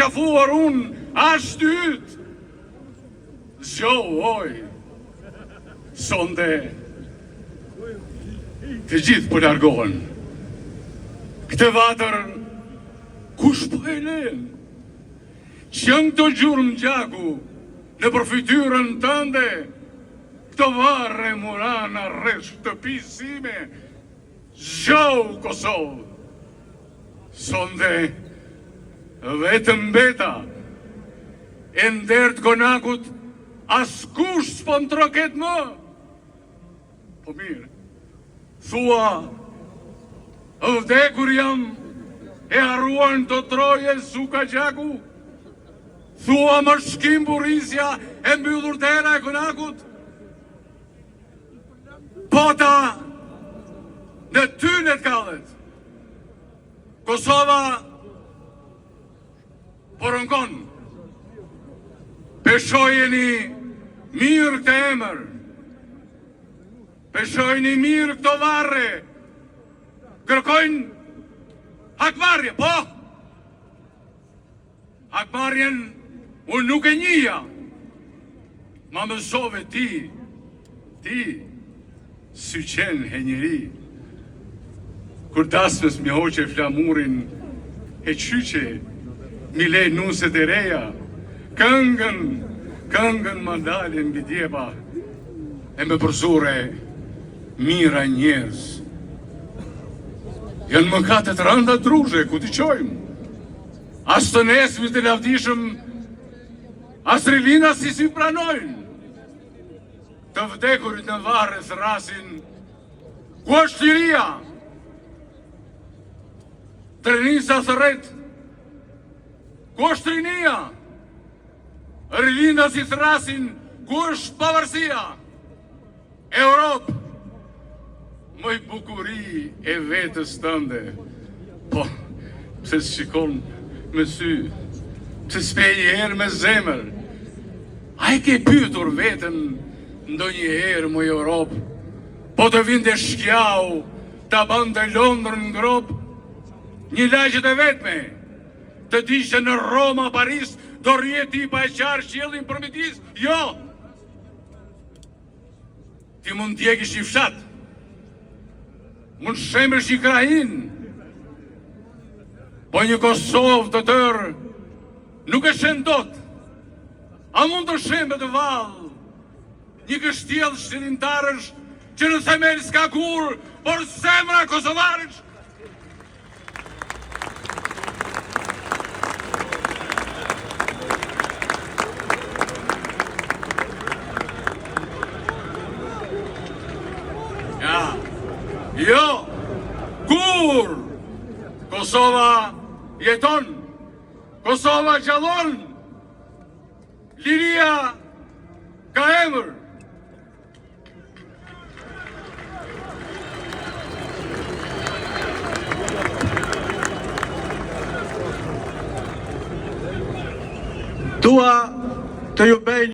qafuar unë ashtë ytë. Zgjohoj, sonde, të gjithë për largohen. Këtë vatër, kush për e len? Qënë të gjurë më gjaku, në përfytyrën tënde, këto varre murana rresh të pisime, zgjohu Kosovë. Sonde, vetëm beta, e ndert konakut, as kush s'po në troket më. Po mirë, thua, vdekur jam, e harruan të troje Zuka Gjaku, thua më shkim burisja e mbyllur tera e konakut, pota në tynet kallet. Kosova porënkon, peshojeni mirë këtë emër, peshojeni mirë këto varre, kërkojnë hakmarrje, po, hakmarrjen unë nuk e njia, ma mësove ti, si qenë he njëri, kur dasmës mi hoqe flamurin, e qyqe, mi le nuset e reja, këngën më dalin bidjeba, e me përzure mira njerës. Janë mëkatet rënda drushe, ku t'i qojmë. As të nesmit e lavdishëm, as rilina si pranojnë. Të vdekurit në varës rasin, ku është liria? Trenisa thërret, ku është rinia? Rilina si thrasin, ku është pavarësia? Europë, mëj bukuri e vetës tënde, po, pse shikon me sy, pse s'pe një herë me zemër, a e ke pyetur vetën ndo një herë mëj Europë, po të vinde shkjau, të bënde Londrë në gropë, një lagjet e vetme, të dishe në Roma, Paris, do rjeti pa e qarë qiellin për midis, jo! Ti mund t'jekish një fshat, mund shemësh një krahin, po një Kosovë të tërë nuk e shen dot, a mund të shemë të valë, një kështjellë shtirintarësh që në themel s'ka kur, por zemra kosovarësh. Jo, kur Kosova jeton, Kosova gjallon, liria ka emër,